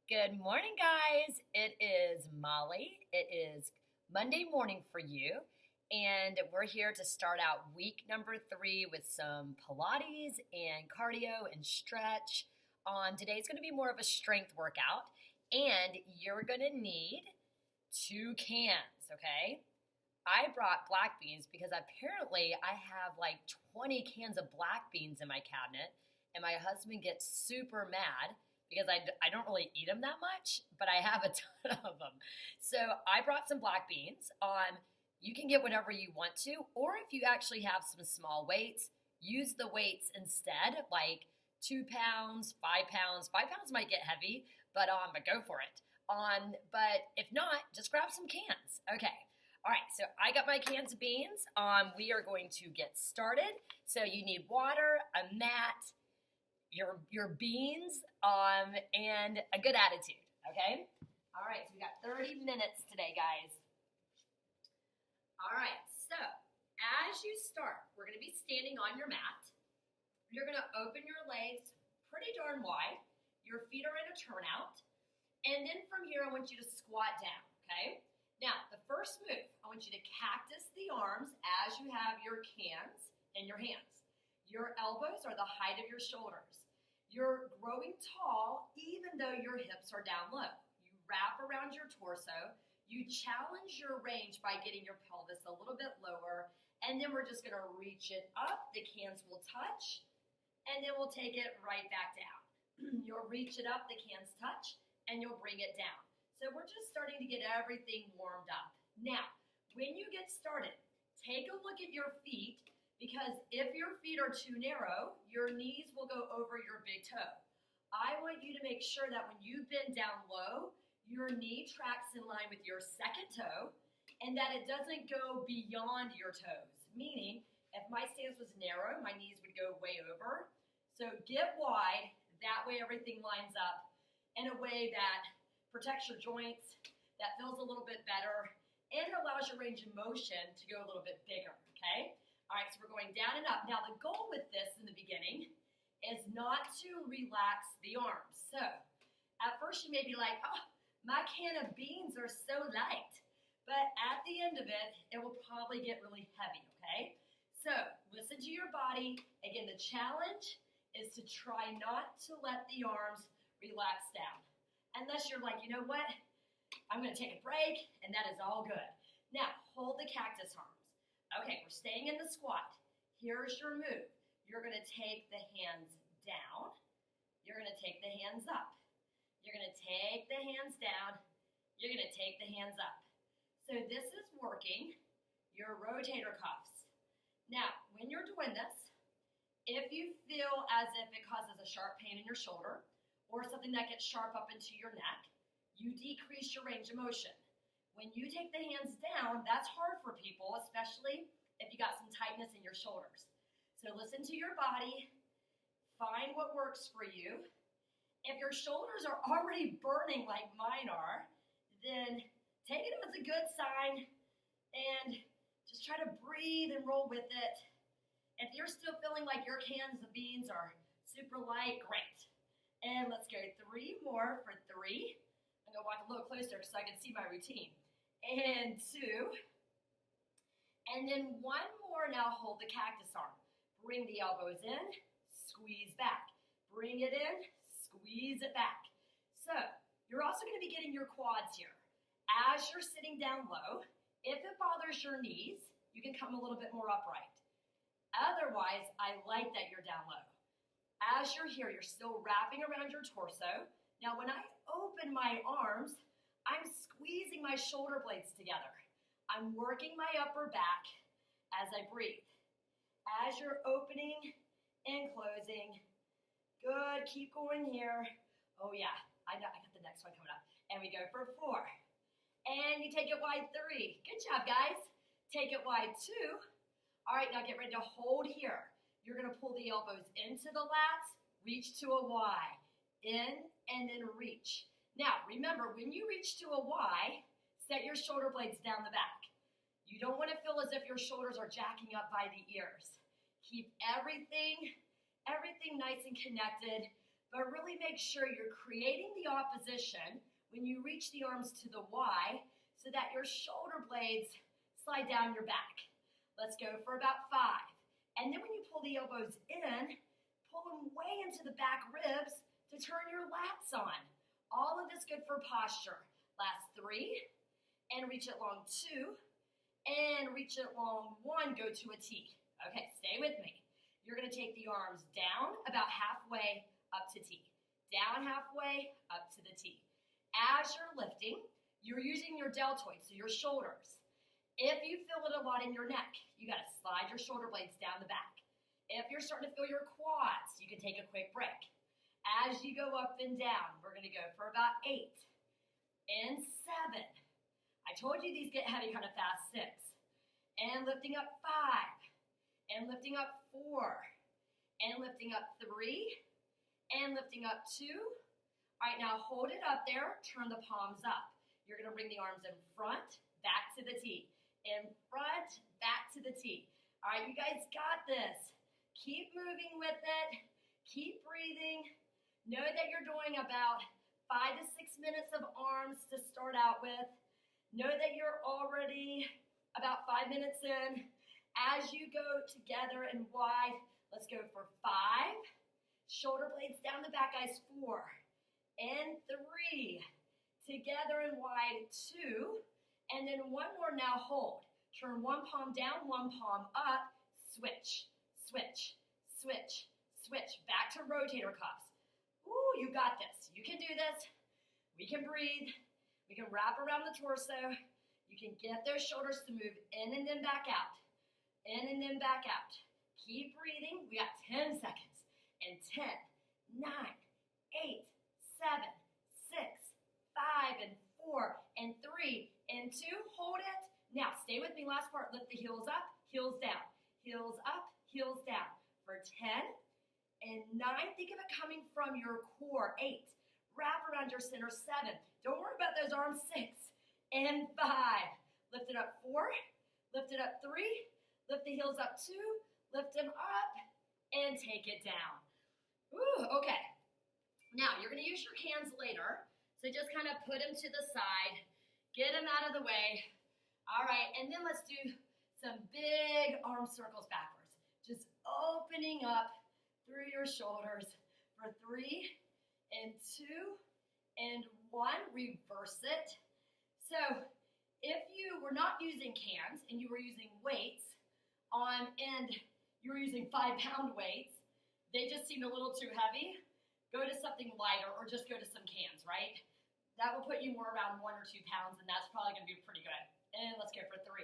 Good morning, guys. It is Molly. It is Monday morning for you, and we're here to start out week number 3 with some Pilates and cardio and stretch. Today's going to be more of a strength workout, and you're going to need 2 cans, okay? I brought black beans because apparently I have like 20 cans of black beans in my cabinet, and my husband gets super mad because I don't really eat them that much, but I have a ton of them. So I brought some black beans. You can get whatever you want to, or if you actually have some small weights, use the weights instead, like 2 pounds, 5 pounds. 5 pounds might get heavy, but go for it. But if not, just grab some cans. Okay. All right, so I got my cans of beans. We are going to get started. So you need water, a mat, your beans, and a good attitude, okay? All right, so we got 30 minutes today, guys. All right, so as you start, we're gonna be standing on your mat. You're gonna open your legs pretty darn wide. Your feet are in a turnout. And then from here, I want you to squat down, okay? Now, the first move, I want you to cactus the arms as you have your cans in your hands. Your elbows are the height of your shoulders. You're growing tall even though your hips are down low. You wrap around your torso. You challenge your range by getting your pelvis a little bit lower, and then we're just gonna reach it up. The cans will touch, and then we'll take it right back down. You'll reach it up, the cans touch, and you'll bring it down. So we're just starting to get everything warmed up. Now, when you get started, take a look at your feet, because if your feet are too narrow, your knees will go over your big toe. I want you to make sure that when you bend down low, your knee tracks in line with your second toe, and that it doesn't go beyond your toes. Meaning, if my stance was narrow, my knees would go way over. So get wide, that way everything lines up in a way that protects your joints, that feels a little bit better, and allows your range of motion to go a little bit bigger, okay? All right, so we're going down and up. Now, the goal with this in the beginning is not to relax the arms. So, at first you may be like, oh, my can of beans are so light. But at the end of it, it will probably get really heavy, okay? So, listen to your body. Again, the challenge is to try not to let the arms relax down. Unless you're like, you know what? I'm going to take a break, and that is all good. Now, hold the cactus arms. Okay, we're staying in the squat. Here's your move. You're going to take the hands down. You're going to take the hands up. You're going to take the hands down. You're going to take the hands up. So this is working your rotator cuffs. Now, when you're doing this, if you feel as if it causes a sharp pain in your shoulder or something that gets sharp up into your neck, you decrease your range of motion. When you take the hands down, that's hard for people, especially if you got some tightness in your shoulders. So listen to your body, find what works for you. If your shoulders are already burning like mine are, then take it as a good sign and just try to breathe and roll with it. If you're still feeling like your cans of beans are super light, great. And let's go 3 more for 3. I'm gonna walk a little closer so I can see my routine. And 2. And then 1 more. Now hold the cactus arm. Bring the elbows in, squeeze back. Bring it in, squeeze it back. So you're also going to be getting your quads here. As you're sitting down low, if it bothers your knees, you can come a little bit more upright. Otherwise, I like that you're down low. As you're here, you're still wrapping around your torso. Now, when I open my arms, I'm squeezing my shoulder blades together. I'm working my upper back as I breathe. As you're opening and closing, good, keep going here. Oh yeah, I got the next one coming up. And we go for 4. And you take it wide 3. Good job, guys. Take it wide 2. All right, now get ready to hold here. You're gonna pull the elbows into the lats, reach to a Y, in and then reach. Now, remember, when you reach to a Y, set your shoulder blades down the back. You don't want to feel as if your shoulders are jacking up by the ears. Keep everything nice and connected. but really make sure you're creating the opposition when you reach the arms to the Y so that your shoulder blades slide down your back. Let's go for about 5. And then when you pull the elbows in, pull them way into the back ribs to turn your lats on. All of this good for posture. Last 3, and reach it long 2, and reach it long 1, go to a T. Okay, stay with me. You're gonna take the arms down about halfway up to T. Down halfway, up to the T. As you're lifting, you're using your deltoids, so your shoulders. If you feel it a lot in your neck, you gotta slide your shoulder blades down the back. If you're starting to feel your quads, you can take a quick break. As you go up and down, we're gonna go for about 8 and 7. I told you these get heavy kind of fast. 6. And lifting up 5. And lifting up 4. And lifting up 3. And lifting up 2. All right, now hold it up there. Turn the palms up. You're going to bring the arms in front, back to the T. In front, back to the T. All right, you guys got this. Keep moving with it. Keep breathing. Know that you're doing about 5 to 6 minutes of arms to start out with. Know that you're already about 5 minutes in. As you go together and wide, let's go for 5. Shoulder blades down the back, guys. 4 and 3. Together and wide, 2. And then one more now, hold. Turn one palm down, one palm up. Switch, switch, switch, switch. Back to rotator cuffs. Ooh, you got this. You can do this. We can breathe. We can wrap around the torso. You can get those shoulders to move in and then back out. In and then back out. Keep breathing. We got 10 seconds. And 10, 9, 8, 7, 6, 5, and 4, and 3, and 2. Hold it. Now, stay with me. Last part. Lift the heels up, heels down. Heels up, heels down. For 10 and 9. Think of it coming from your core. 8. Wrap around your center. 7. Don't worry about those arms. 6 and 5. Lift it up. 4. Lift it up. 3. Lift the heels up. 2. Lift them up and take it down. Ooh, okay. Now, you're going to use your hands later. So just kind of put them to the side. Get them out of the way. All right, and then let's do some big arm circles backwards. Just opening up through your shoulders for 3 and 2 and 1. Reverse it. So if you were not using cans and you were using weights and you were using 5-pound weights, they just seemed a little too heavy, go to something lighter or just go to some cans, right? That will put you more around 1 or 2 pounds, and that's probably going to be pretty good. And let's go for 3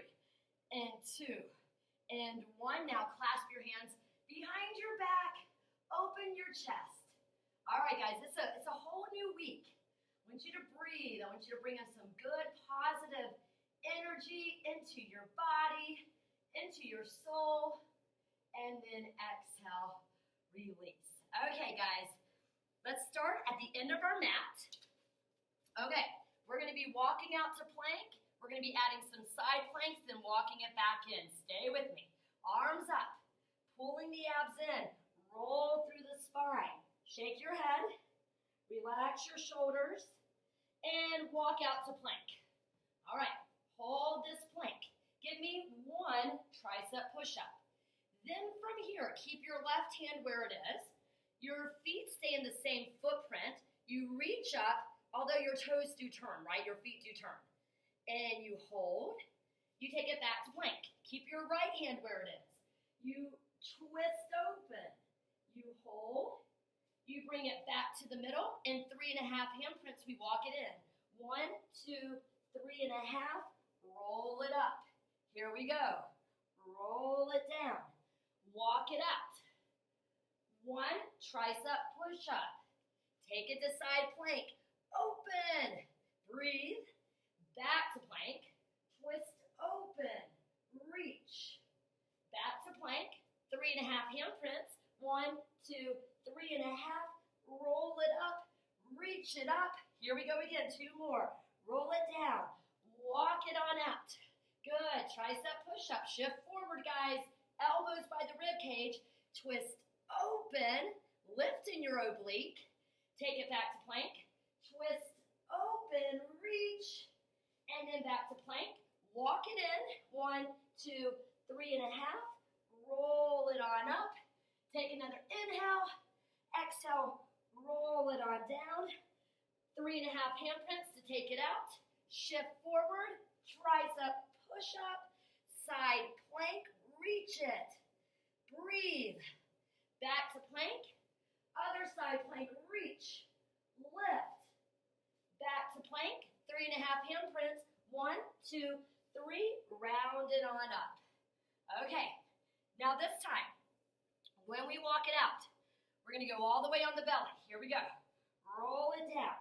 and 2 and 1. Now clasp your hands behind your back. Open your chest. All right, guys, it's a whole new week. I want you to breathe. I want you to bring in some good, positive energy into your body, into your soul, and then exhale, release. Okay, guys, let's start at the end of our mat. Okay, we're going to be walking out to plank. We're going to be adding some side planks, then walking it back in. Stay with me. Arms up, pulling the abs in. Roll through the spine. Shake your head. Relax your shoulders. And walk out to plank. All right, hold this plank. Give me 1 tricep push-up. Then from here, keep your left hand where it is. Your feet stay in the same footprint. You reach up, although your toes do turn, right? Your feet do turn. And you hold. You take it back to plank. Keep your right hand where it is. You twist open. You hold. You bring it back to the middle. And 3.5 handprints, we walk it in. 1, 2, 3.5. Roll it up. Here we go. Roll it down. Walk it out. 1 tricep push-up. Take it to side plank. Open. Breathe. Back to plank. Twist open. Reach. Back to plank. 3.5 handprints. 1, 2, 3.5. Roll it up. Reach it up. Here we go again. 2 more. Roll it down. Walk it on out. Good. Tricep push-up. Shift forward, guys. Elbows by the rib cage. Twist open. Lift in your oblique. Take it back to plank. Twist, open, reach, and then back to plank. Walk it in. 1, 2, 3 and a half. Roll it on up. Take another inhale. Exhale. Roll it on down. 3 and a half handprints to take it out. Shift forward. Tricep push up. Side plank. Reach it. Breathe. Back to plank. Other side plank. Reach. Lift. Back to plank. 3 and a half handprints. 1, 2, 3. Round it on up. Okay. Now this time, when we walk it out, we're going to go all the way on the belly. Here we go. Roll it down.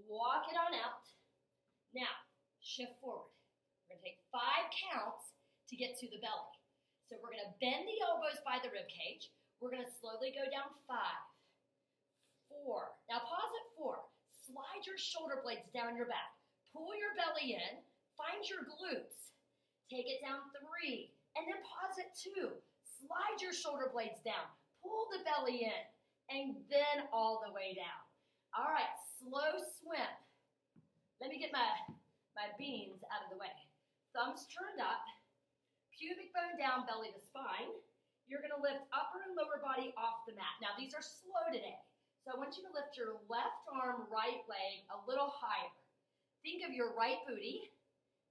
Walk it on out. Now, shift forward. We're going to take 5 counts to get to the belly. So we're going to bend the elbows by the rib cage. We're going to slowly go down 5, 4. Now pause at 4. Slide your shoulder blades down your back. Pull your belly in. Find your glutes. Take it down 3. And then pause at 2. Slide your shoulder blades down. Pull the belly in. And then all the way down. All right, slow swim. Let me get my beans out of the way. Thumbs turned up. Pubic bone down, belly to spine. You're going to lift upper and lower body off the mat. Now, these are slow today. So I want you to lift your left arm, right leg a little higher. Think of your right booty.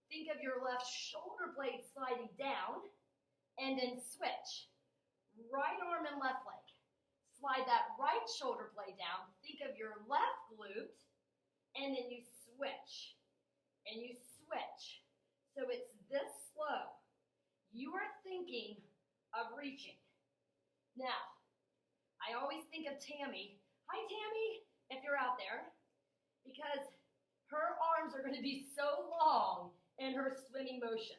Think of your left shoulder blade sliding down, and then switch. Right arm and left leg. Slide that right shoulder blade down. Think of your left glute, and then you switch. And you switch. So it's this slow. You are thinking of reaching. Now, I always think of Tammy. Hi, Tammy, if you're out there, because her arms are going to be so long in her swimming motion.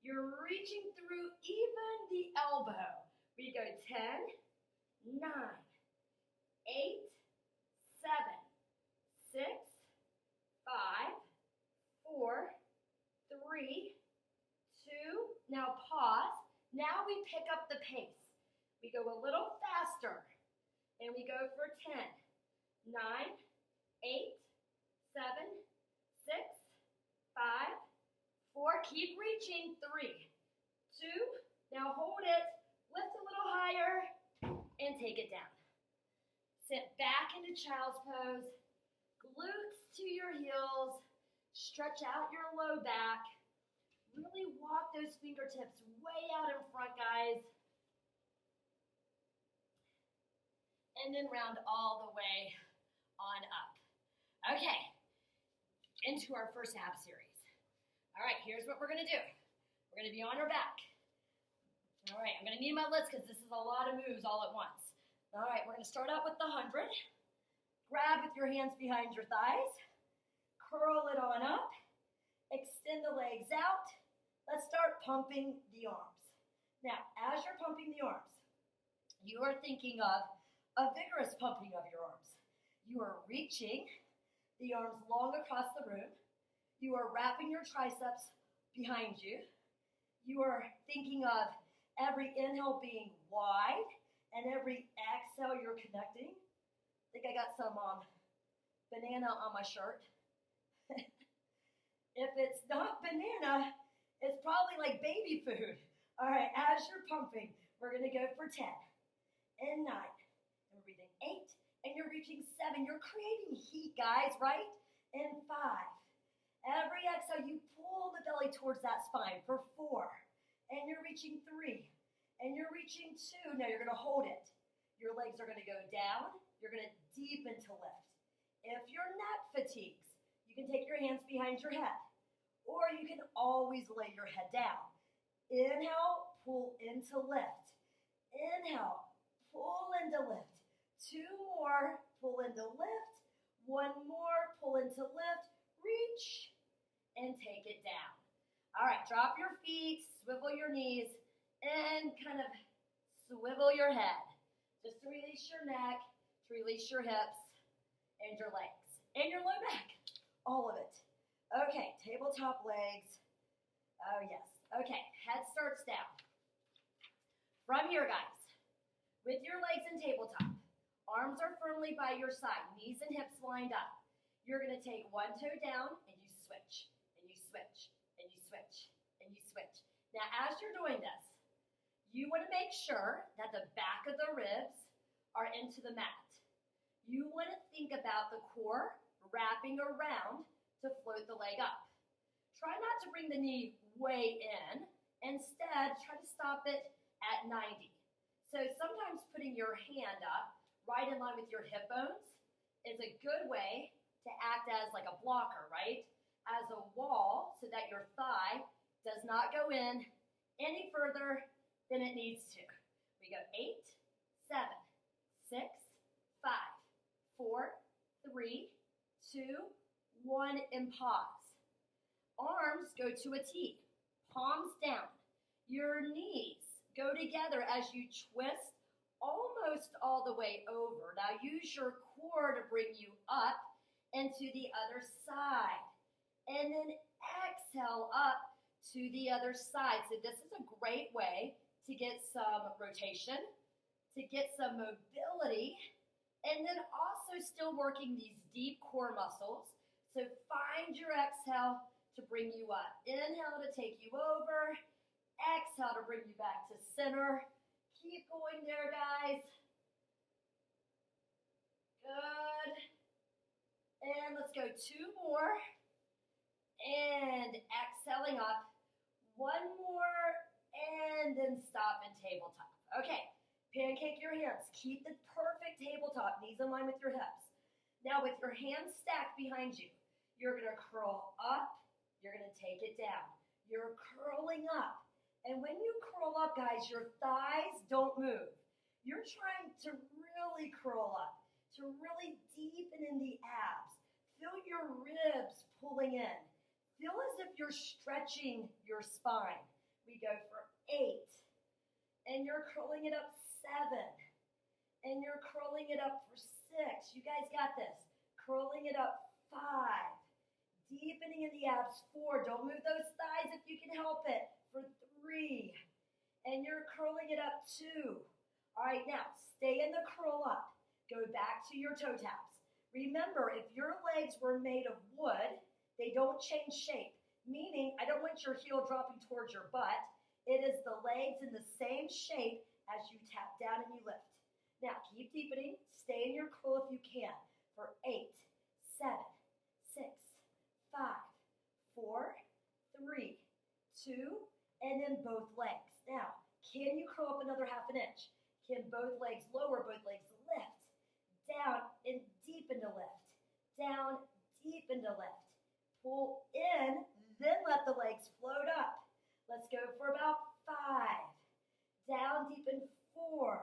You're reaching through even the elbow. We go 10, 9, 8, 7, 6, 5, 4, 3, 2. Now pause. Now we pick up the pace. We go a little faster. And we go for 10, 9, 8, 7, 6, 5, 4. Keep reaching. 3, 2. Now hold it. Lift a little higher. And take it down. Sit back into child's pose. Glutes to your heels. Stretch out your low back. Really walk those fingertips way out in front, guys. And then round all the way on up. Okay, into our first ab series. All right, here's what we're going to do. We're going to be on our back. All right, I'm going to need my list because this is a lot of moves all at once. All right, we're going to start out with the 100. Grab with your hands behind your thighs. Curl it on up. Extend the legs out. Let's start pumping the arms. Now, as you're pumping the arms, you are thinking of a vigorous pumping of your arms. You are reaching the arms long across the room. You are wrapping your triceps behind you. You are thinking of every inhale being wide and every exhale you're connecting. I think I got some banana on my shirt. If it's not banana, it's probably like baby food. All right, as you're pumping, we're going to go for 10 and 9. And we're breathing 8, and you're reaching 7. You're creating heat, guys, right? And 5. Every exhale, you pull the belly towards that spine for 4. And you're reaching 3. And you're reaching 2. Now you're going to hold it. Your legs are going to go down. You're going to deepen to lift. If your neck fatigues, you can take your hands behind your head. Or you can always lay your head down. Inhale, pull into lift. Inhale, pull into lift. 2 more, pull into lift. 1 more, pull into lift. Reach, and take it down. All right, drop your feet, swivel your knees, and kind of swivel your head. Just to release your neck, to release your hips, and your legs, and your low back. All of it. Okay, tabletop legs. Oh, yes. Okay, head starts down. From here, guys, with your legs in tabletop, Arms are firmly by your side, knees and hips lined up. You're going to take one toe down and you switch, and you switch, and you switch, and you switch. Now, as you're doing this, you want to make sure that the back of the ribs are into the mat. You want to think about the core wrapping around to float the leg up. Try not to bring the knee way in. Instead, try to stop it at 90. So sometimes putting your hand up right in line with your hip bones is a good way to act as like a blocker, right? As a wall so that your thigh does not go in any further than it needs to. We go 8, 7, 6, 5, 4, 3, 2, 1, and pause. Arms go to a T, palms down. Your knees go together as you twist almost all the way over. Now use your core to bring you up and to the other side. And then exhale up to the other side. So this is a great way to get some rotation, to get some mobility, and then also still working these deep core muscles. So find your exhale to bring you up. Inhale to take you over. Exhale to bring you back to center. Keep going there, guys. Good. And let's go 2 more. And exhaling up. 1 more. And then stop and tabletop. Okay. Pancake your hands. Keep the perfect tabletop. Knees in line with your hips. Now with your hands stacked behind you, you're going to curl up. You're going to take it down. You're curling up. And when you curl up, guys, your thighs don't move. You're trying to really curl up, to really deepen in the abs. Feel your ribs pulling in. Feel as if you're stretching your spine. We go for 8. And you're curling it up 7. And you're curling it up for 6. You guys got this. Curling it up 5. Deepening in the abs 4. Don't move those thighs if you can help it. For 3. And you're curling it up 2. All right, now stay in the curl up. Go back to your toe taps. Remember, if your legs were made of wood, they don't change shape. Meaning, I don't want your heel dropping towards your butt. It is the legs in the same shape as you tap down and you lift. Now, keep deepening. Stay in your curl if you can. For 8, 7, 6, 5, 4, 3, 2, and then both legs. Now, can you curl up another ½ an inch? Can both legs lower, both legs lift? Down and deepen to lift. Down, deepen to lift. Pull in, then let the legs float up. Let's go for about 5. Down, deepen 4.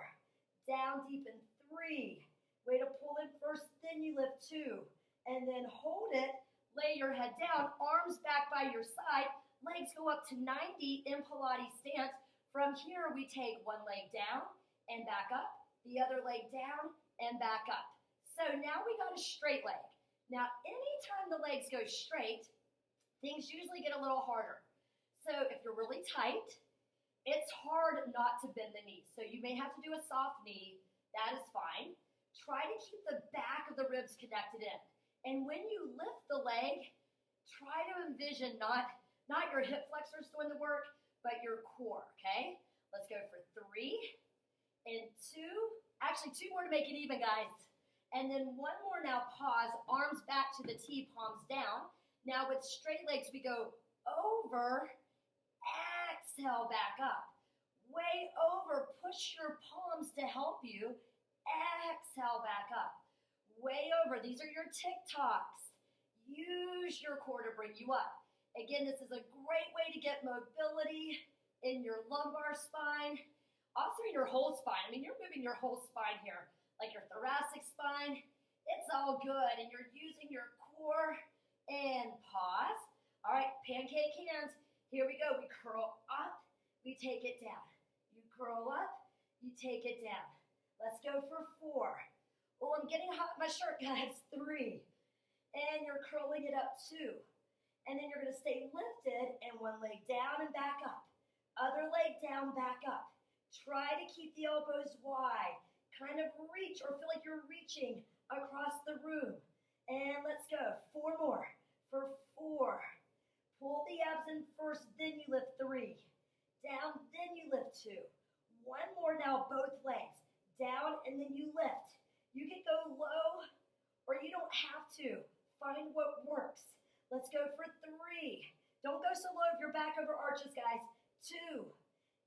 Down, deepen 3. Way to pull in first, then you lift 2. And then hold it. Lay your head down, arms back by your side. Legs go up to 90 in Pilates stance. From here, we take one leg down and back up, the other leg down and back up. So now we got a straight leg. Now, anytime the legs go straight, things usually get a little harder. So if you're really tight, it's hard not to bend the knees. So you may have to do a soft knee. That is fine. Try to keep the back of the ribs connected in. And when you lift the leg, try to envision not your hip flexors doing the work, but your core, okay? Let's go for 3 and 2. Actually, 2 more to make it even, guys. And then 1 more now, pause, arms back to the T, palms down. Now with straight legs, we go over, exhale, back up. Way over, push your palms to help you. Exhale, back up. Way over, these are your TikToks. Use your core to bring you up. Again, this is a great way to get mobility in your lumbar spine, also in your whole spine. I mean, you're moving your whole spine here, like your thoracic spine. It's all good, and you're using your core. And pause. All right, pancake hands. Here we go. We curl up, we take it down. You curl up, you take it down. Let's go for 4. Oh, I'm getting hot in my shirt, guys. 3. And you're curling it up 2. And then you're going to stay lifted and one leg down and back up. Other leg down, back up. Try to keep the elbows wide. kind of reach or feel like you're reaching across the room. And let's go. 4 more. For 4. Pull the abs in first, then you lift 3. Down, then you lift 2. 1 more now, both legs. Down, and then you lift. You can go low, or you don't have to. Find what works. Let's go for 3. Don't go so low if you're back over arches, guys. 2.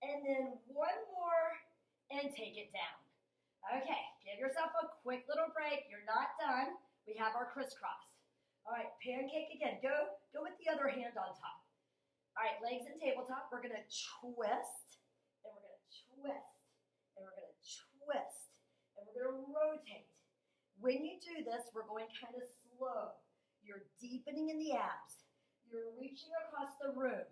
And then 1 more, and take it down. Okay, give yourself a quick little break. You're not done. We have our crisscross. All right, pancake again. Go with the other hand on top. All right, legs in tabletop. We're going to twist, and we're going to twist, and we're going to twist, and we're going to rotate. When you do this, we're going kind of slow. You're deepening in the abs. You're reaching across the room.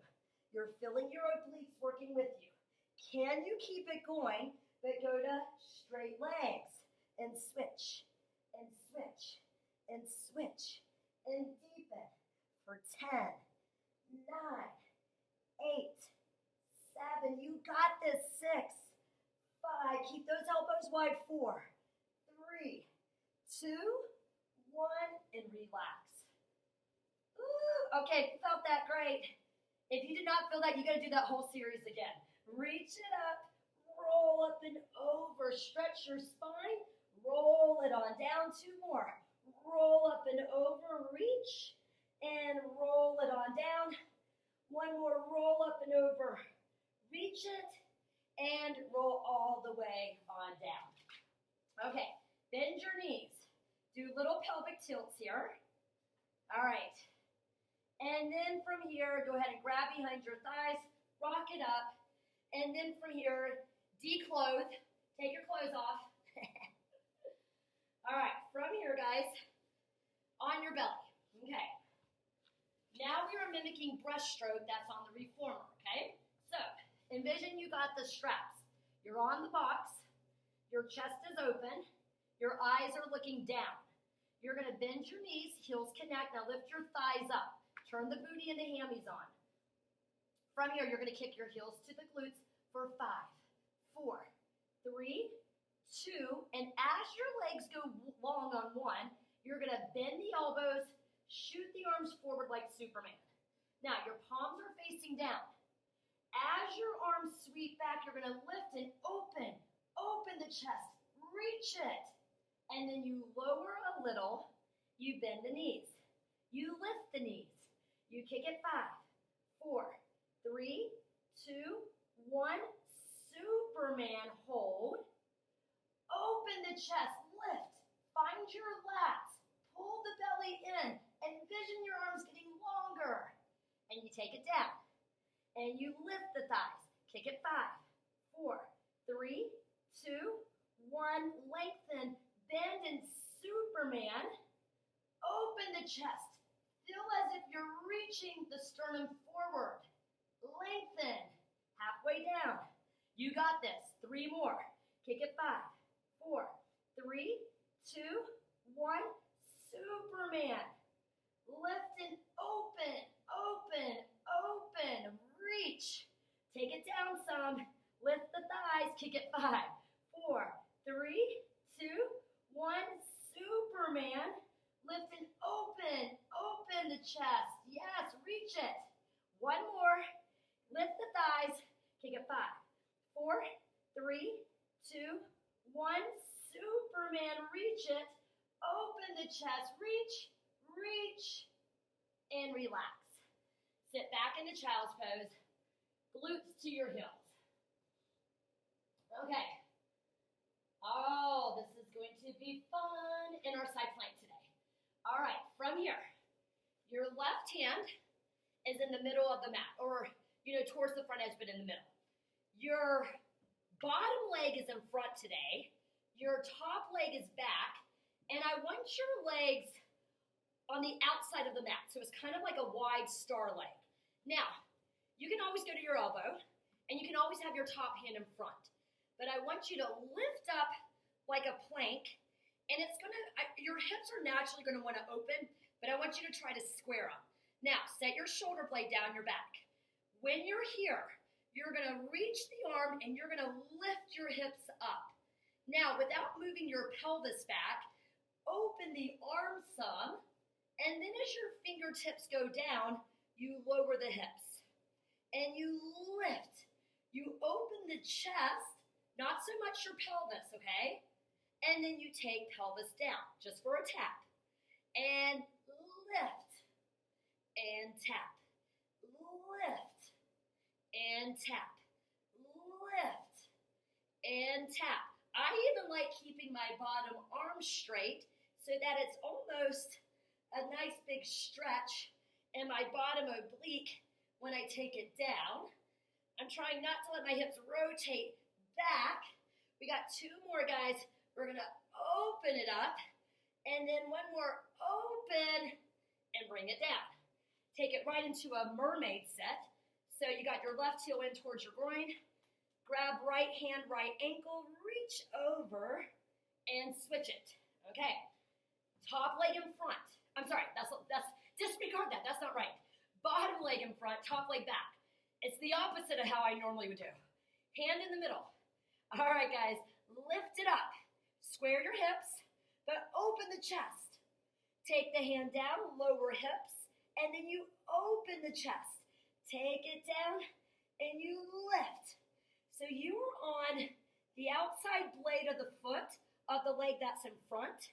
You're feeling your obliques working with you. Can you keep it going, but go to straight legs and switch, and switch, and switch, and deepen for 10, 9, 8, 7. You got this. 6, 5. Keep those elbows wide. 4, 3, 2, 1, and relax. Ooh, okay, felt that great. If you did not feel that, you got to do that whole series again. Reach it up, roll up and over, stretch your spine, roll it on down. 2 more. Roll up and over, reach, and roll it on down. 1 more, roll up and over, reach it, and roll all the way on down. Okay, bend your knees. Do little pelvic tilts here. All right. And then from here, go ahead and grab behind your thighs, rock it up, and then from here, declothe, take your clothes off. All right, from here, guys, on your belly, okay. Now we are mimicking breaststroke that's on the reformer, okay? So, envision you got the straps. You're on the box, your chest is open, your eyes are looking down. You're gonna bend your knees, heels connect, now lift your thighs up. Turn the booty and the hammies on. From here, you're going to kick your heels to the glutes for 5, 4, 3, 2, and as your legs go long on 1, you're going to bend the elbows, shoot the arms forward like Superman. Now, your palms are facing down. As your arms sweep back, you're going to lift and open the chest, reach it, and then you lower a little, you bend the knees, you lift the knees. You kick it 5, 4, 3, 2, 1. Superman hold. Open the chest, lift. Find your lats. Pull the belly in. Envision your arms getting longer. And you take it down. And you lift the thighs. Kick it 5, 4, 3, 2, 1. Lengthen. Bend and Superman. Open the chest. Feel as if you're reaching the sternum forward. Lengthen. Halfway down. You got this. 3 more. Kick it 5, 4, 3, 2, 1. Superman. Lift and open. Reach. Take it down some. Lift the thighs. Kick it 5, 4, 3, 2, 1. Superman. Lift and open the chest. Yes, reach it. 1 more. Lift the thighs. Kick it 5, 4, 3, 2, 1. Superman, reach it. Open the chest. Reach, and relax. Sit back into child's pose. Glutes to your heels. Okay. Oh, this is going to be fun in our side plank today. All right, from here, your left hand is in the middle of the mat, or, towards the front edge, but in the middle. Your bottom leg is in front today. Your top leg is back, and I want your legs on the outside of the mat, so it's kind of like a wide star leg. Now, you can always go to your elbow, and you can always have your top hand in front, but I want you to lift up like a plank. And your hips are naturally going to want to open, but I want you to try to square them. Now, set your shoulder blade down your back. When you're here, you're going to reach the arm and you're going to lift your hips up. Now, without moving your pelvis back, open the arms some, and then as your fingertips go down, you lower the hips. And you lift. You open the chest, not so much your pelvis, okay? And then you take pelvis down, just for a tap. And lift, and tap. Lift, and tap. Lift, and tap. I even like keeping my bottom arm straight so that it's almost a nice big stretch in my bottom oblique when I take it down. I'm trying not to let my hips rotate back. We got 2 more, guys. We're going to open it up, and then 1 more open, and bring it down. Take it right into a mermaid set. So you got your left heel in towards your groin. Grab right hand, right ankle, reach over, and switch it. Okay. Top leg in front. I'm sorry, that's disregard that. That's not right. Bottom leg in front, top leg back. It's the opposite of how I normally would do. Hand in the middle. All right, guys, lift it up. Square your hips, but open the chest. Take the hand down, lower hips, and then you open the chest. Take it down, and you lift. So you are on the outside blade of the foot of the leg that's in front.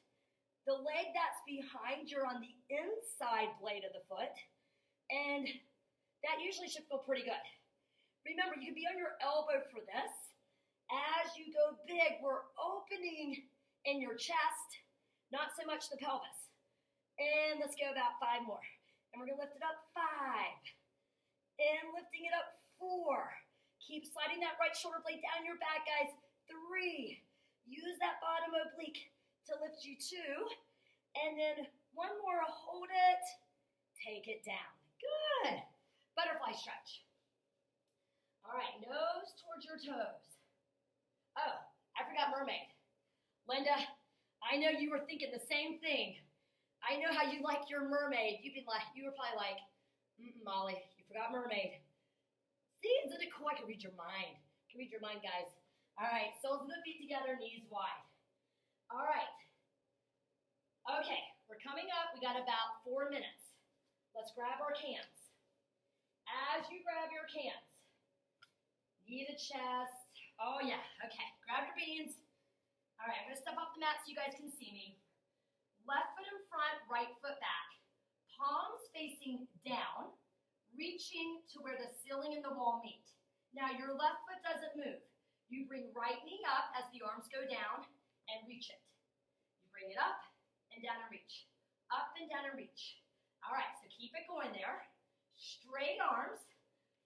The leg that's behind, you're on the inside blade of the foot. And that usually should feel pretty good. Remember, you can be on your elbow for this. As you go big, we're opening in your chest, not so much the pelvis. And let's go about 5 more. And we're going to lift it up 5. And lifting it up 4. Keep sliding that right shoulder blade down your back, guys. 3. Use that bottom oblique to lift you 2. And then 1 more, hold it. Take it down. Good. Butterfly stretch. All right, nose towards your toes. Oh, I forgot mermaid. Linda, I know you were thinking the same thing. I know how you like your mermaid. You were probably like, Molly, you forgot mermaid. See, isn't it cool? I can read your mind. I can read your mind, guys. All right, soles of the feet together, knees wide. All right. Okay, we're coming up. We got about 4 minutes. Let's grab our cans. As you grab your cans, knee to chest. Oh, yeah. Okay, grab your beans. All right, I'm going to step off the mat so you guys can see me. Left foot in front, right foot back. Palms facing down, reaching to where the ceiling and the wall meet. Now, your left foot doesn't move. You bring right knee up as the arms go down and reach it. You bring it up and down and reach. Up and down and reach. All right, so keep it going there. Straight arms,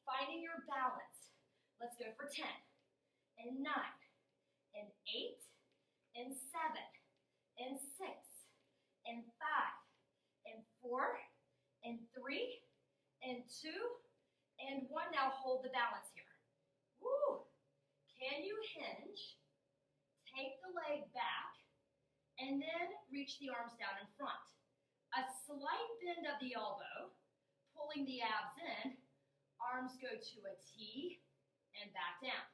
finding your balance. Let's go for 10, and 9, and 8, and 7, and 6, and 5, and 4, and 3, and 2, and 1. Now hold the balance here. Woo! Can you hinge? Take the leg back, and then reach the arms down in front. A slight bend of the elbow, pulling the abs in. Arms go to a T and back down.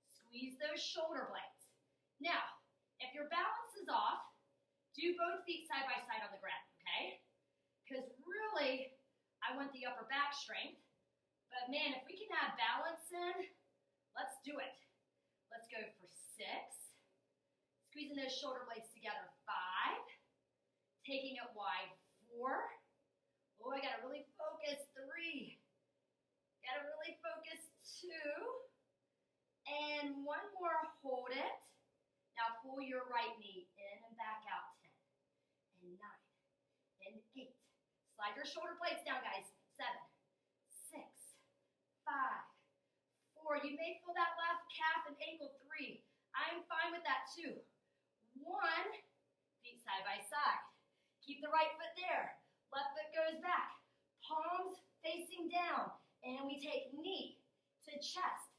Squeeze those shoulder blades. Now, if your balance is off, do both feet side by side on the ground, okay? Because really, I want the upper back strength. But man, if we can have balance in, let's do it. Let's go for 6. Squeezing those shoulder blades together, 5. Taking it wide, 4. Oh, I gotta really focus, 3. Gotta really focus, 2. And 1 more, hold it. Now pull your right knee in and back out, 10, and 9, and 8. Slide your shoulder blades down, guys. 7, 6, 5, 4. You may feel that left calf and ankle. 3. I'm fine with that too. 1, feet side by side. Keep the right foot there. Left foot goes back. Palms facing down. And we take knee to chest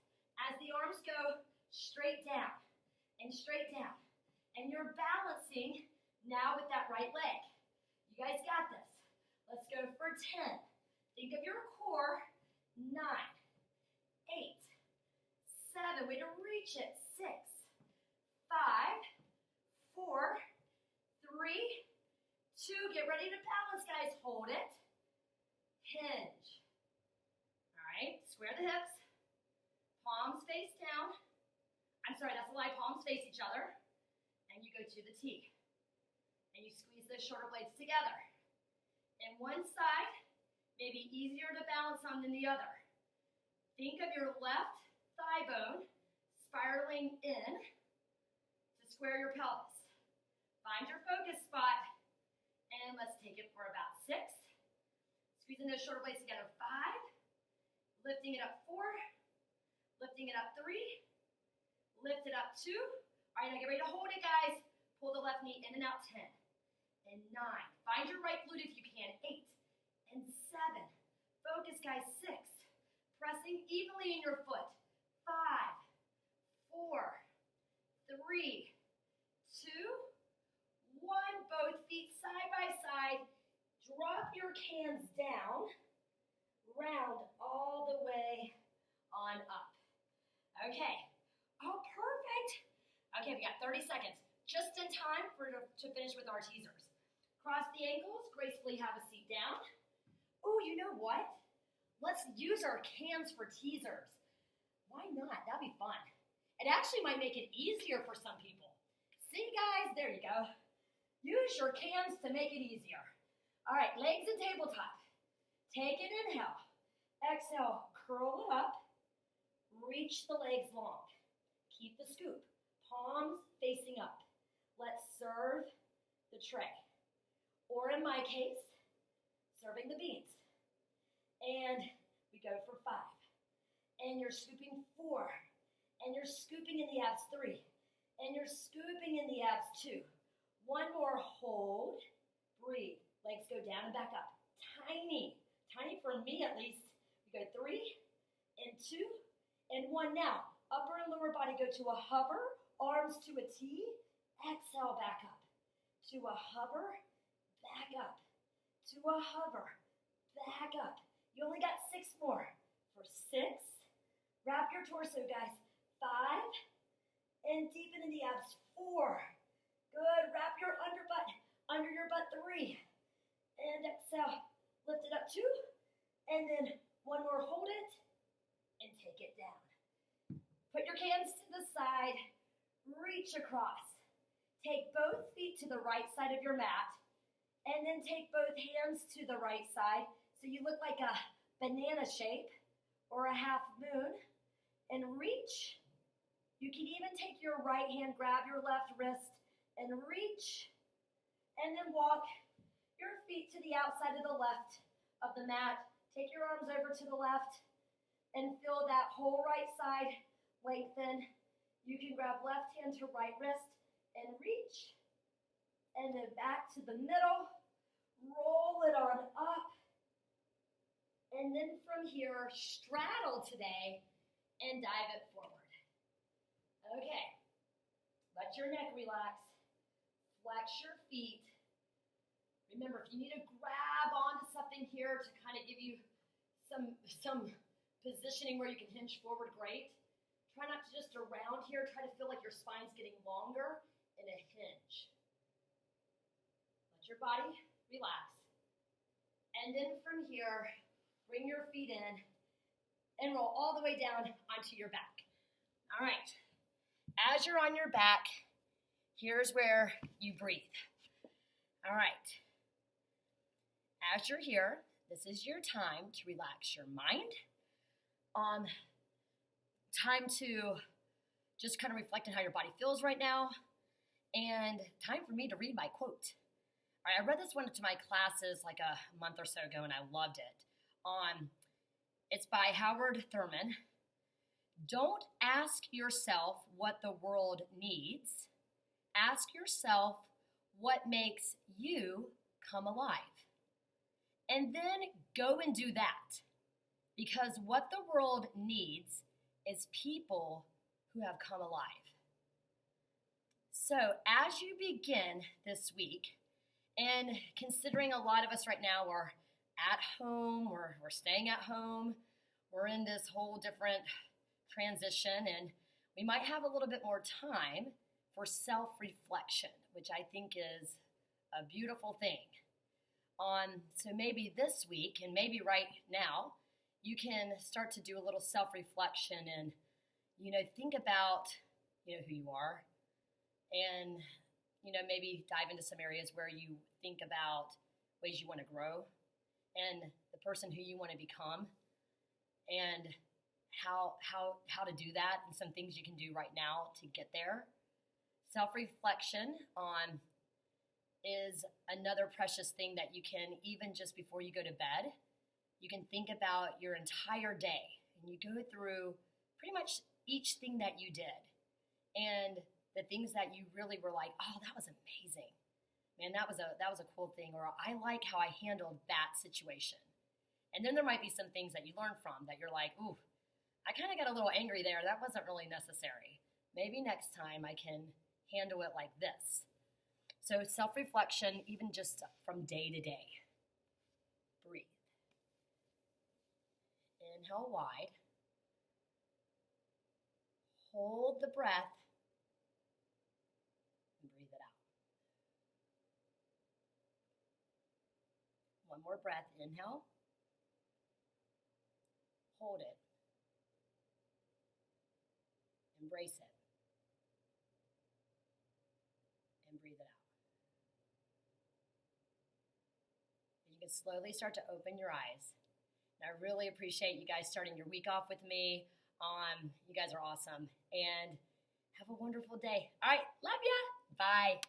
as the arms go straight down and straight down. And you're balancing now with that right leg. You guys got this. Let's go for 10. Think of your core. 9, 8, 7. Way to reach it. 6, 5, to the T. And you squeeze those shoulder blades together. And one side may be easier to balance on than the other. Think of your left thigh bone spiraling in to square your pelvis. Find your focus spot, and let's take it for about 6. Squeezing those shoulder blades together, 5. Lifting it up, 4. Lifting it up, 3. Lift it up, 2. All right, now get ready to hold it, guys. Pull the left knee in and out, 10. And 9. Find your right glute if you can, 8. And 7. Focus, guys, 6. Pressing evenly in your foot, 5, 4, 3, 2, 1. Both feet side by side. Drop your hands down. Round all the way on up. Okay. Oh, perfect. Okay, we got 30 seconds. Just in time to finish with our teasers. Cross the ankles, gracefully have a seat down. Oh, you know what? Let's use our cans for teasers. Why not? That'd be fun. It actually might make it easier for some people. See, guys? There you go. Use your cans to make it easier. All right, legs in tabletop. Take an inhale. Exhale, curl it up. Reach the legs long. Keep the scoop. Palms facing up. Let's serve the tray. Or in my case, serving the beans. And we go for 5. And you're scooping 4. And you're scooping in the abs 3. And you're scooping in the abs 2. One more, hold, breathe. Legs go down and back up. Tiny, tiny for me at least. We go 3 and 2 and 1 now. Upper and lower body go to a hover, arms to a T. Exhale, back up. To a hover, back up. To a hover, back up. You only got 6 more. For 6, wrap your torso, guys. 5, and deepen in the abs. 4. Good. Wrap your under your butt. 3. And exhale. Lift it up 2. And then 1 more. Hold it. And take it down. Put your hands to the side. Reach across. Take both feet to the right side of your mat. And then take both hands to the right side. So you look like a banana shape or a half moon. And reach. You can even take your right hand, grab your left wrist, and reach. And then walk your feet to the outside of the left of the mat. Take your arms over to the left and feel that whole right side lengthen. You can grab left hand to right wrist and reach. And then back to the middle. Roll it on up. And then from here, straddle today and dive it forward. Okay. Let your neck relax. Flex your feet. Remember, if you need to grab onto something here to kind of give you some positioning where you can hinge forward, great. Try not to just around here. Try to feel like your spine's getting longer in a hinge. Let your body relax. And then from here, bring your feet in and roll all the way down onto your back. All right. As you're on your back, here's where you breathe. All right. As you're here, this is your time to relax your mind. Time to just kind of reflect on how your body feels right now. And time for me to read my quote. All right, I read this one to my classes like a month or so ago, and I loved it. It's by Howard Thurman. Don't ask yourself what the world needs. Ask yourself what makes you come alive. And then go and do that. Because what the world needs is people who have come alive. So as you begin this week, and considering a lot of us right now are at home, we're staying at home, we're in this whole different transition, and we might have a little bit more time for self-reflection, which I think is a beautiful thing. So maybe this week, and maybe right now, you can start to do a little self-reflection and, think about, who you are, and maybe dive into some areas where you think about ways you want to grow and the person who you want to become and how to do that and some things you can do right now to get there. Self-reflection is another precious thing that you can, even just before you go to bed, you can think about your entire day and you go through pretty much each thing that you did and the things that you really were like, oh, that was amazing. Man, that was a cool thing, or I like how I handled that situation. And then there might be some things that you learn from that you're like, ooh, I kind of got a little angry there. That wasn't really necessary. Maybe next time I can handle it like this. So self-reflection, even just from day to day. Breathe. Inhale wide. Hold the breath. And breathe it out. One more breath. Inhale. Hold it. Embrace it. And breathe it out. You can slowly start to open your eyes. And I really appreciate you guys starting your week off with me. You guys are awesome. And have a wonderful day. All right. Love ya. Bye.